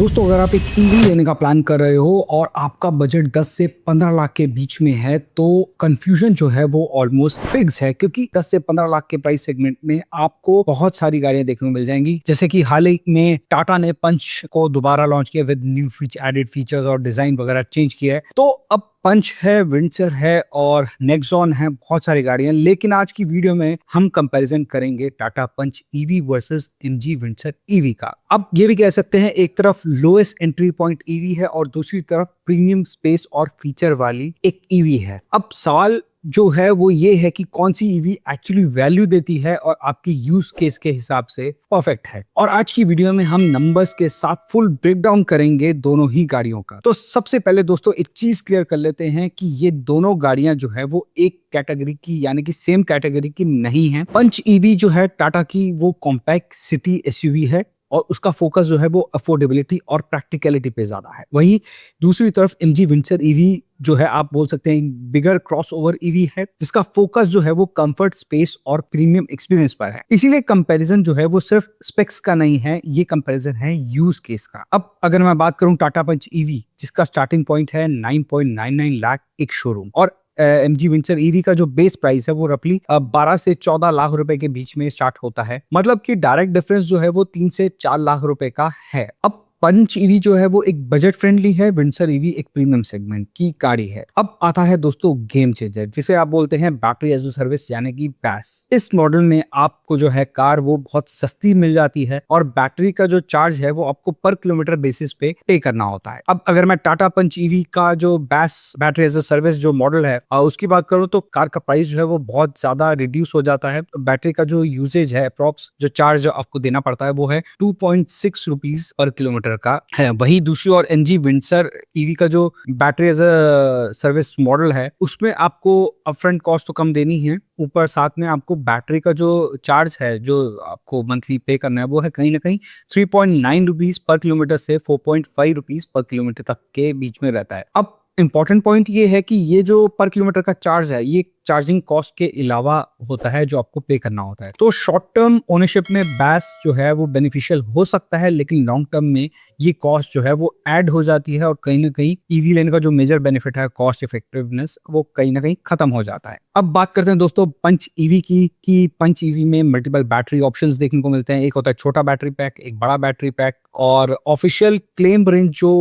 दोस्तों अगर आप एक ईवी लेने का प्लान कर रहे हो और आपका बजट 10 से 15 लाख के बीच में है तो कंफ्यूजन जो है वो ऑलमोस्ट फिक्स है, क्योंकि 10 से 15 लाख के प्राइस सेगमेंट में आपको बहुत सारी गाड़ियां देखने को मिल जाएंगी। जैसे कि हाल ही में टाटा ने पंच को दोबारा लॉन्च किया विद न्यू एडेड फीचर्स और डिजाइन वगैरह चेंज किया है। तो अब पंच है, विंडसर है और नेक्सॉन है, बहुत सारी गाड़ियां। लेकिन आज की वीडियो में हम कंपैरिजन करेंगे Tata Punch EV versus MG Windsor EV का। अब ये भी कह सकते हैं एक तरफ लोएस्ट एंट्री पॉइंट ईवी है और दूसरी तरफ प्रीमियम स्पेस और फीचर वाली एक ईवी है। अब सवाल जो है वो ये है कि कौन सी ईवी एक्चुअली वैल्यू देती है और आपकी यूज केस के हिसाब से परफेक्ट है। और आज की वीडियो में हम नंबर्स के साथ फुल ब्रेकडाउन करेंगे दोनों ही गाड़ियों का। तो सबसे पहले दोस्तों एक चीज क्लियर कर लेते हैं कि ये दोनों गाड़ियां जो है वो एक कैटेगरी की यानी कि सेम कैटेगरी की नहीं है। पंच ईवी जो है टाटा की वो कॉम्पैक्ट सिटी एसयूवी है और उसका फोकस जो है वो अफोर्डेबिलिटी और प्रैक्टिकलिटी पे ज्यादा है। वहीं दूसरी तरफ एमजी विंडसर ईवी जो है आप बोल सकते हैं बिगर क्रॉसओवर ईवी है, जिसका फोकस जो है वो कंफर्ट, स्पेस और प्रीमियम एक्सपीरियंस पर है। इसीलिए कंपैरिजन जो है वो सिर्फ स्पेक्स का नहीं है, ये कंपैरिजन है यूज केस का। अब अगर मैं बात करूं टाटा पंच ईवी जिसका स्टार्टिंग पॉइंट है 9.99 लाख एक शोरूम और एमजी विंडसर ईवी का जो बेस प्राइस है वो रफली 12 से 14 लाख रुपए के बीच में स्टार्ट होता है। मतलब कि डायरेक्ट डिफरेंस जो है वो 3 से 4 लाख रुपए का है। अब पंच ईवी जो है वो एक बजट फ्रेंडली है, विंडसर ईवी एक प्रीमियम सेगमेंट की गाड़ी है। अब आता है दोस्तों गेम चेंजर, जिसे आप बोलते हैं बैटरी एज अ सर्विस यानी कि बैस। इस मॉडल में आपको जो है कार वो बहुत सस्ती मिल जाती है और बैटरी का जो चार्ज है वो आपको पर किलोमीटर बेसिस पे पे करना होता है। अब अगर मैं टाटा पंच ईवी का जो बैस बैटरी एज अ सर्विस जो मॉडल है उसकी बात करूं तो कार का प्राइस जो है वो बहुत ज्यादा रिड्यूस हो जाता है। बैटरी का जो यूजेज है अप्रॉक्स जो चार्ज आपको देना पड़ता है वो है 2.6 रुपीज पर किलोमीटर का है। वही दूसरी और एमजी विंडसर ईवी का जो battery as a service model है उसमें आपको अपफ्रंट कॉस्ट तो कम देनी है, ऊपर साथ में आपको बैटरी का जो चार्ज है जो आपको मंथली पे करना है वो है कहीं ना कहीं 3.9 रुपीज पर किलोमीटर से 4.5 रुपीज पर किलोमीटर तक के बीच में रहता है। अब इंपॉर्टेंट पॉइंट ये है कि ये जो पर किलोमीटर का चार्ज है ये चार्जिंग कॉस्ट के अलावा होता है जो आपको पे करना होता है। तो शॉर्ट टर्म ओनरशिप में बैस जो है वो बेनिफिशियल हो सकता है, लेकिन लॉन्ग टर्म में ये कॉस्ट जो है वो ऐड हो जाती है और कहीं ना कहीं ईवी लेने का जो मेजर बेनिफिट है कॉस्ट इफेक्टिवनेस वो कहीं ना कहीं खत्म हो जाता है। अब बात करते हैं दोस्तों पंच ईवी की पंच ईवी में मल्टीपल बैटरी ऑप्शंस देखने को मिलते हैं। एक होता है छोटा बैटरी पैक, एक बड़ा बैटरी पैक और ऑफिशियल क्लेम रेंज जो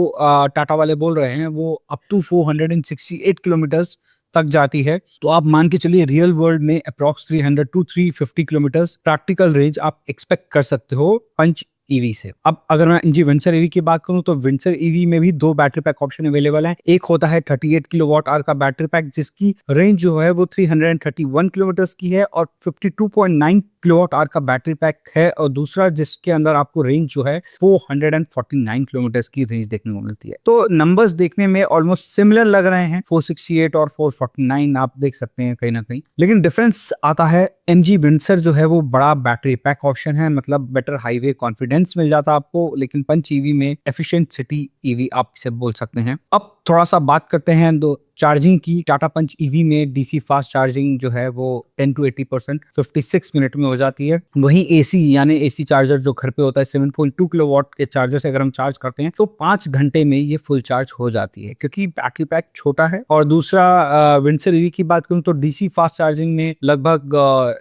टाटा वाले बोल रहे हैं वो अप टू 468 किलोमीटर्स तक जाती है। तो आप मान के चलिए रियल वर्ल्ड में approx 300 to 350 kilometres practical range आप एक्सपेक्ट कर सकते हो पंच ईवी से। अब अगर मैं जी विंडसर ईवी की बात करूं तो विंडसर ईवी में भी दो बैटरी पैक ऑप्शन अवेलेबल है। एक होता है 38 किलोवाट आवर का बैटरी पैक जिसकी रेंज जो है वो 331 किलोमीटर्स की है और 52.9 किलोवाट आवर का बैटरी पैक है और दूसरा जिसके अंदर आपको रेंज जो है 449 किलोमीटर की रेंज देखने को मिलती है। तो नंबर्स देखने में ऑलमोस्ट सिमिलर लग रहे हैं, 468 और 449 आप देख सकते हैं कहीं ना कहीं, लेकिन डिफरेंस आता है एमजी विंडसर जो है वो बड़ा बैटरी पैक ऑप्शन है, मतलब बेटर हाईवे कॉन्फिडेंस मिल जाता है आपको, लेकिन पंच ईवी में एफिशिएंट सिटी ईवी आप इसे बोल सकते हैं। अब थोड़ा सा बात करते हैं दो चार्जिंग की। टाटा पंच ईवी में डीसी फास्ट चार्जिंग जो है वो 10 to 80% 56 मिनट में हो जाती है। वहीं एसी यानी एसी चार्जर जो घर पे होता है 7.2 किलोवाट के चार्जर से अगर हम चार्ज करते हैं तो 5 घंटे में ये फुल चार्ज हो जाती है क्योंकि बैटरी पैक छोटा है। और दूसरा विंडसर ईवी की बात करूं तो डीसी फास्ट चार्जिंग में लगभग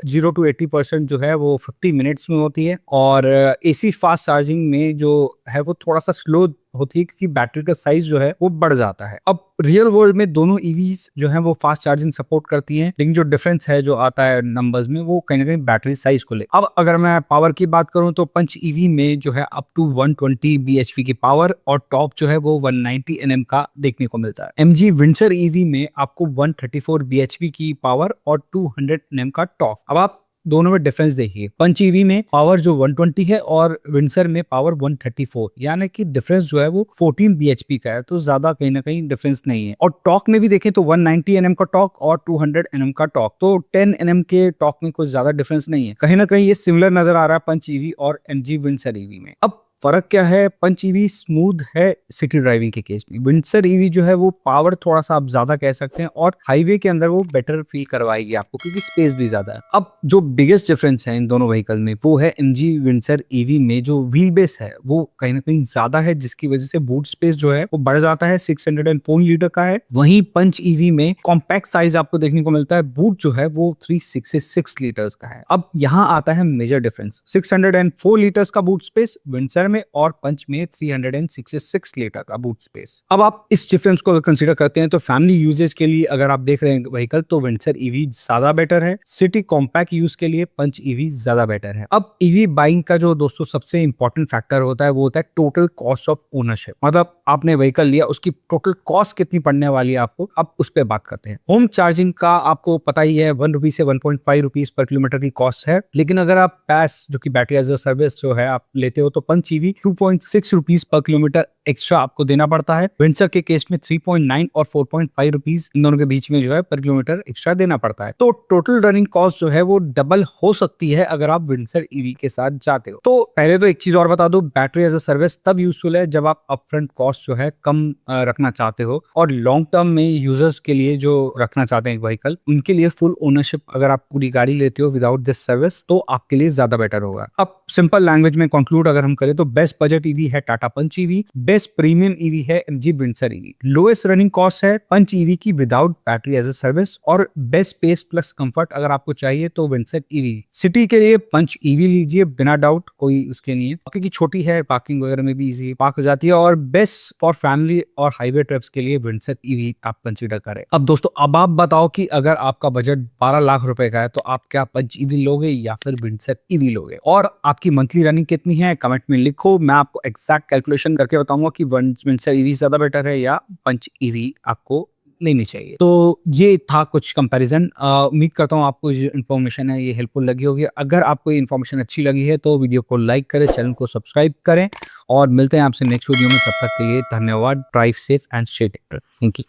0 to 80% जो है वो 50 मिनट्स में होती है और एसी फास्ट चार्जिंग में जो है वो थोड़ा सा स्लो होती है क्योंकि बैटरी का साइज जो है वो बढ़ जाता है। अब रियल वर्ल्ड में दोनों ईवीज जो है वो फास्ट चार्जिंग सपोर्ट करती हैं, लेकिन जो डिफरेंस है जो आता है नंबर्स में वो कहीं ना कहीं बैटरी साइज को ले। अब अगर मैं पावर की बात करूं तो पंच ईवी में जो है अप टू 120 bhp की पावर और टॉप जो है वो 190 Nm का देखने को मिलता है। एमजी विंडसर ईवी में आपको 134 bhp की पावर और 200 Nm का टॉप। अब आप दोनों में डिफरेंस देखिए, पंच ईवी में पावर जो 120 है और विंडसर में पावर 134, यानी कि डिफरेंस जो है वो 14 bhp का है, तो ज्यादा कहीं ना कहीं डिफरेंस नहीं है। और टॉर्क में भी देखें तो 190 Nm का टॉर्क और 200 Nm का टॉर्क, तो 10 Nm के टॉर्क में कुछ ज्यादा डिफरेंस नहीं है। कहीं ना कहीं ये सिमिलर नजर आ रहा है पंच ईवी और एमजी विंडसर ईवी में। अब फर्क क्या है, पंच ईवी स्मूथ है सिटी ड्राइविंग के केस में, विंडसर ईवी जो है वो पावर थोड़ा सा आप ज्यादा कह सकते हैं और हाईवे के अंदर वो बेटर फील करवाएगी आपको क्योंकि स्पेस भी ज्यादा है। अब जो बिगेस्ट डिफरेंस है इन दोनों व्हीकल में वो है एमजी विंडसर ईवी में जो व्हील बेस है वो कहीं ना कहीं ज्यादा है, जिसकी वजह से बूट स्पेस जो है वो बढ़ जाता है, 604 लीटर का है। वहीं पंच ईवी में कॉम्पैक्ट साइज आपको देखने को मिलता है, बूट जो है वो 366 लीटर्स का है। अब यहाँ आता है मेजर डिफरेंस, 604 लीटर्स का बूट स्पेस विंडसर में और पंच में 366 लीटर का बूट स्पेस। अब आप इस डिफरेंस को अगर कंसीडर करते हैं तो फैमिली यूजेज के लिए अगर आप देख रहे हैं व्हीकल तो विंडसर ईवी ज्यादा बेटर है, सिटी कॉम्पैक्ट यूज के लिए पंच ईवी ज्यादा बेटर है। अब ईवी बाइंग का जो दोस्तों सबसे इंपॉर्टेंट फैक्टर होता है वो होता है टोटल कॉस्ट ऑफ ओनरशिप, मतलब आपने व्हीकल लिया उसकी टोटल कॉस्ट कितनी पड़ने वाली है आपको, अब उस पर बात करते हैं। होम चार्जिंग का आपको पता ही है 1 रुपीज से 1.5 रुपीज पर किलोमीटर की कॉस्ट है, लेकिन अगर आप पैस जो कि बैटरी एज अ सर्विस जो है आप लेते हो तो Punch EV 2.6 rupees per kilometre extra आपको देना पड़ता है। विंडसर के केस में 3.9 और 4.5 रुपीज इन दोनों के बीच में जो है पर किलोमीटर एक्स्ट्रा देना पड़ता है। तो टोटल रनिंग कॉस्ट जो है वो डबल हो सकती है अगर आप विंडसर ईवी के साथ जाते हो। तो पहले तो एक चीज और बता दो, बैटरी एज अ सर्विस तब यूजफुल है जब आप अपफ्रंट कॉस्ट जो है कम रखना चाहते हो और लॉन्ग टर्म में यूजर्स के लिए जो रखना चाहते हैं व्हीकल उनके लिए फुल ओनरशिप अगर आप पूरी गाड़ी लेते हो विदाउट दिस सर्विस तो आपके लिए ज्यादा बेटर होगा। अब सिंपल लैंग्वेज में कंक्लूड अगर हम करें तो बेस्ट बजट ईवी है Tata Punch EV, best premium EV है MG Windsor EV, lowest running cost है पंच ईवी की without battery as a service और बेस्ट स्पेस प्लस कंफर्ट अगर आपको चाहिए तो विंडसर ईवी। सिटी के लिए पंच ईवी लीजिए बिना डाउट, कोई उसके नहीं है क्योंकि छोटी है, पार्किंग वगैरह में भी इजी पार्क हो जाती है, और बेस्ट फॉर फैमिली और हाईवे ट्रिप्स के लिए विंडसर ईवी आप कंसीडर करें। अब दोस्तों अब आप बताओ कि अगर आपका बजट 12 लाख रुपए का है तो आप क्या पंच ईवी लोगे या फिर विंडसर ईवी लोगे, और आपकी मंथली रनिंग कितनी है कमेंट में लिखो, मैं आपको एक्जैक्ट कैलकुलेशन करके बताऊंगा कि विंडसर ईवी ज्यादा बेटर है या पंच ईवी आपको लेनी चाहिए। तो ये था कुछ कंपैरिजन, उम्मीद करता हूँ आपको जो इन्फॉर्मेशन है ये हेल्पफुल लगी होगी। अगर आपको ये इन्फॉर्मेशन अच्छी लगी है तो वीडियो को लाइक करें, चैनल को सब्सक्राइब करें और मिलते हैं आपसे नेक्स्ट वीडियो में। तब तक के लिए धन्यवाद। Drive safe and stay safe. Thank you.